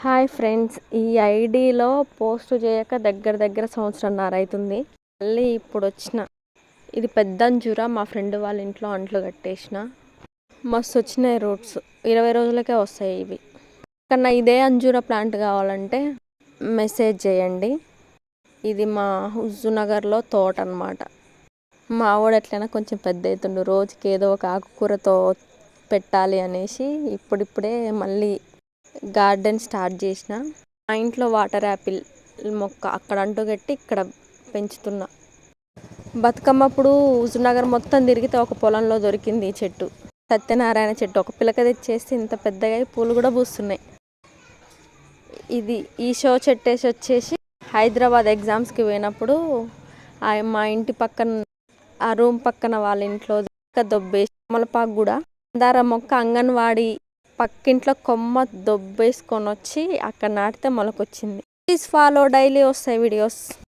Hi friends, ఈ ఐడిలో post చేయక దగ్గర సంవత్సరంన్నర అవుతుంది. మళ్ళీ ఇప్పుడు వచ్చిన ఇది పెద్ద అంజూర. మా ఫ్రెండ్ వాళ్ళ ఇంట్లో అంట్లు కట్టేసిన. మస్తు వచ్చినాయి రూట్స్. 20 రోజులకే వస్తాయి ఇవి. కన్నా ఇదే అంజూర ప్లాంట్ కావాలంటే మెసేజ్ చేయండి. ఇది మా హుజూర్నగర్లో తోట అన్నమాట. మా ఆవిడ ఎట్లయినా కొంచెం పెద్ద అవుతుండు, రోజుకి ఏదో ఒక ఆకుకూరతో పెట్టాలి అనేసి ఇప్పుడిప్పుడే మళ్ళీ గార్డెన్ స్టార్ట్ చేసిన. మా ఇంట్లో వాటర్ యాపిల్ మొక్క అక్కడ అంటుగట్టి ఇక్కడ పెంచుతున్నా. బతుకమ్మప్పుడు హుజూర్నగర్ మొత్తం తిరిగితే ఒక పొలంలో దొరికింది ఈ చెట్టు. సత్యనారాయణ చెట్టు. ఒక పిలక తెచ్చేసి ఇంత పెద్దగా పూలు కూడా పూస్తున్నాయి. ఇది ఈ షో చెట్టేసి వచ్చేసి హైదరాబాద్ ఎగ్జామ్స్కి పోయినప్పుడు మా ఇంటి పక్కన ఆ రూమ్ పక్కన వాళ్ళ ఇంట్లో దొబ్బేసి తమలపాకు కూడా మందార మొక్క అంగన్వాడీ పక్కింట్లో కొమ్మ దొబ్బేసుకొని వచ్చి అక్కడ నాటితే మొలకొచ్చింది. ప్లీజ్ ఫాలో, డైలీ వస్తాయి వీడియోస్.